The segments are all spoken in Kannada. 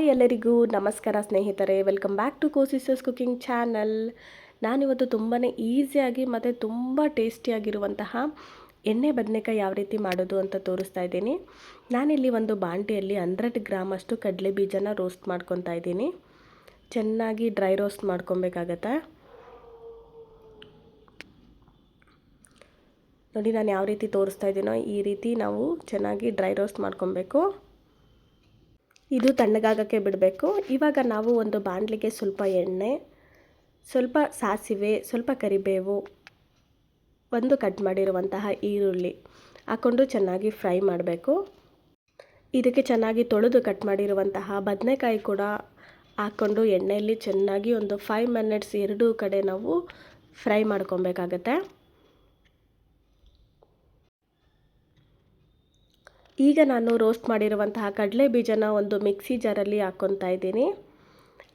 ಹಾಯ್ ಎಲ್ಲರಿಗೂ ನಮಸ್ಕಾರ ಸ್ನೇಹಿತರೆ, ವೆಲ್ಕಮ್ ಬ್ಯಾಕ್ ಟು ಕೋಸಿಸಸ್ ಕುಕಿಂಗ್ ಚಾನಲ್. ನಾನಿವತ್ತು ತುಂಬಾ ಈಸಿಯಾಗಿ ಮತ್ತು ತುಂಬ ಟೇಸ್ಟಿಯಾಗಿರುವಂತಹ ಎಣ್ಣೆ ಬದನೆಕಾಯಿ ಯಾವ ರೀತಿ ಮಾಡೋದು ಅಂತ ತೋರಿಸ್ತಾ ಇದ್ದೀನಿ. ನಾನಿಲ್ಲಿ ಒಂದು ಬಾಂಡೆಯಲ್ಲಿ 100 ಗ್ರಾಮ್ ಅಷ್ಟು ಕಡಲೆ ಬೀಜನ ರೋಸ್ಟ್ ಮಾಡ್ಕೊತಾ ಇದ್ದೀನಿ. ಚೆನ್ನಾಗಿ ಡ್ರೈ ರೋಸ್ಟ್ ಮಾಡ್ಕೊಬೇಕಾಗತ್ತೆ. ನೋಡಿ, ನಾನು ಯಾವ ರೀತಿ ತೋರಿಸ್ತಾ ಇದ್ದೀನೋ ಈ ರೀತಿ ನಾವು ಚೆನ್ನಾಗಿ ಡ್ರೈ ರೋಸ್ಟ್ ಮಾಡ್ಕೊಬೇಕು. ಇದು ತಣ್ಣಗಾಗಕ್ಕೆ ಬಿಡಬೇಕು. ಇವಾಗ ನಾವು ಒಂದು ಬಾಣಲಿಗೆ ಸ್ವಲ್ಪ ಎಣ್ಣೆ, ಸ್ವಲ್ಪ ಸಾಸಿವೆ, ಸ್ವಲ್ಪ ಕರಿಬೇವು, ಒಂದು ಕಟ್ ಮಾಡಿರುವಂತಹ ಈರುಳ್ಳಿ ಹಾಕ್ಕೊಂಡು ಚೆನ್ನಾಗಿ ಫ್ರೈ ಮಾಡಬೇಕು. ಇದಕ್ಕೆ ಚೆನ್ನಾಗಿ ತೊಳೆದು ಕಟ್ ಮಾಡಿರುವಂತಹ ಬದನೆಕಾಯಿ ಕೂಡ ಹಾಕ್ಕೊಂಡು ಎಣ್ಣೆಯಲ್ಲಿ ಚೆನ್ನಾಗಿ ಒಂದು 5 ಮಿನಿಟ್ಸ್ ಎರಡೂ ಕಡೆ ನಾವು ಫ್ರೈ ಮಾಡ್ಕೊಬೇಕಾಗತ್ತೆ. ಈಗ ನಾನು ರೋಸ್ಟ್ ಮಾಡಿರುವಂತಹ ಕಡಲೆ ಬೀಜನ ಒಂದು ಮಿಕ್ಸಿ ಜಾರಲ್ಲಿ ಹಾಕ್ಕೊತಾ ಇದ್ದೀನಿ.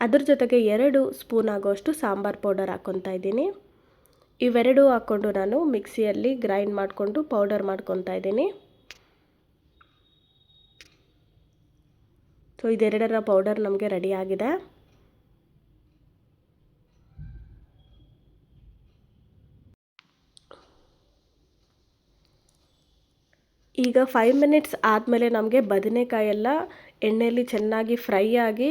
ಅದ್ರ ಜೊತೆಗೆ 2 ಸ್ಪೂನ್ ಆಗೋಷ್ಟು ಸಾಂಬಾರು ಪೌಡರ್ ಹಾಕ್ಕೊತಾ ಇದ್ದೀನಿ. ಇವೆರಡೂ ಹಾಕ್ಕೊಂಡು ನಾನು ಮಿಕ್ಸಿಯಲ್ಲಿ ಗ್ರೈಂಡ್ ಮಾಡಿಕೊಂಡು ಪೌಡರ್ ಮಾಡ್ಕೊತಾ ಇದ್ದೀನಿ. ಸೊ ಇದೆರಡರ ಪೌಡರ್ ನಮಗೆ ರೆಡಿ ಆಗಿದೆ. ಈಗ 5 ಮಿನಿಟ್ಸ್ ಆದಮೇಲೆ ನಮಗೆ ಬದನೆಕಾಯಿ ಎಲ್ಲ ಎಣ್ಣೆಯಲ್ಲಿ ಚೆನ್ನಾಗಿ ಫ್ರೈ ಆಗಿ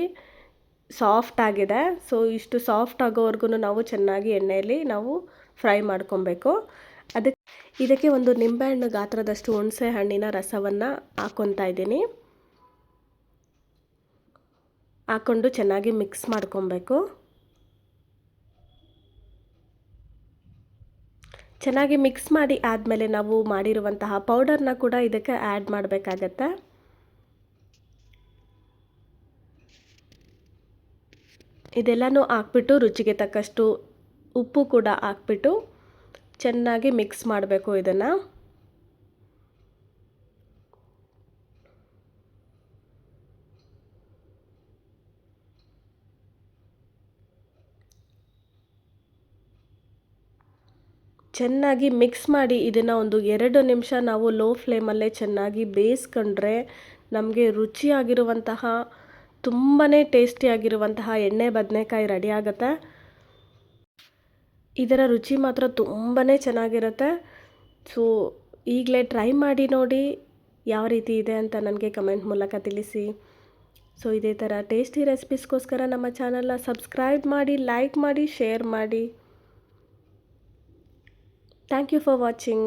ಸಾಫ್ಟ್ ಆಗಿದೆ. ಸೊ ಇಷ್ಟು ಸಾಫ್ಟ್ ಆಗೋವರೆಗೂ ನಾವು ಚೆನ್ನಾಗಿ ಎಣ್ಣೆಯಲ್ಲಿ ನಾವು ಫ್ರೈ ಮಾಡ್ಕೊಬೇಕು. ಇದಕ್ಕೆ ಒಂದು ನಿಂಬೆಹಣ್ಣು ಗಾತ್ರದಷ್ಟು ಹುಣಸೆ ಹಣ್ಣಿನ ರಸವನ್ನು ಹಾಕ್ಕೊತಾ ಇದ್ದೀನಿ. ಹಾಕ್ಕೊಂಡು ಚೆನ್ನಾಗಿ ಮಿಕ್ಸ್ ಮಾಡ್ಕೊಬೇಕು. ಚೆನ್ನಾಗಿ ಮಿಕ್ಸ್ ಮಾಡಿ ಆದಮೇಲೆ ನಾವು ಮಾಡಿರುವಂತಹ ಪೌಡರ್ನ ಕೂಡ ಇದಕ್ಕೆ ಆ್ಯಡ್ ಮಾಡಬೇಕಾಗತ್ತೆ. ಇದೆಲ್ಲನೂ ಹಾಕ್ಬಿಟ್ಟು ರುಚಿಗೆ ತಕ್ಕಷ್ಟು ಉಪ್ಪು ಕೂಡ ಹಾಕ್ಬಿಟ್ಟು ಚೆನ್ನಾಗಿ ಮಿಕ್ಸ್ ಮಾಡಬೇಕು. ಇದನ್ನು ಚೆನ್ನಾಗಿ ಮಿಕ್ಸ್ ಮಾಡಿ ಇದನ್ನು ಒಂದು 2 ನಿಮಿಷ ನಾವು ಲೋ ಫ್ಲೇಮಲ್ಲೇ ಚೆನ್ನಾಗಿ ಬೇಯಿಸ್ಕೊಂಡ್ರೆ ನಮಗೆ ರುಚಿಯಾಗಿರುವಂತಹ ತುಂಬಾ ಟೇಸ್ಟಿಯಾಗಿರುವಂತಹ ಎಣ್ಣೆ ಬದನೆಕಾಯಿ ರೆಡಿ ಆಗುತ್ತೆ. ಇದರ ರುಚಿ ಮಾತ್ರ ತುಂಬಾ ಚೆನ್ನಾಗಿರುತ್ತೆ. ಸೊ ಈಗಲೇ ಟ್ರೈ ಮಾಡಿ ನೋಡಿ ಯಾವ ರೀತಿ ಇದೆ ಅಂತ ನನಗೆ ಕಮೆಂಟ್ ಮೂಲಕ ತಿಳಿಸಿ. ಸೊ ಇದೇ ಥರ ಟೇಸ್ಟಿ ರೆಸಿಪೀಸ್ಗೋಸ್ಕರ ನಮ್ಮ ಚಾನಲ್ನ ಸಬ್ಸ್ಕ್ರೈಬ್ ಮಾಡಿ, ಲೈಕ್ ಮಾಡಿ, ಶೇರ್ ಮಾಡಿ. Thank you for watching.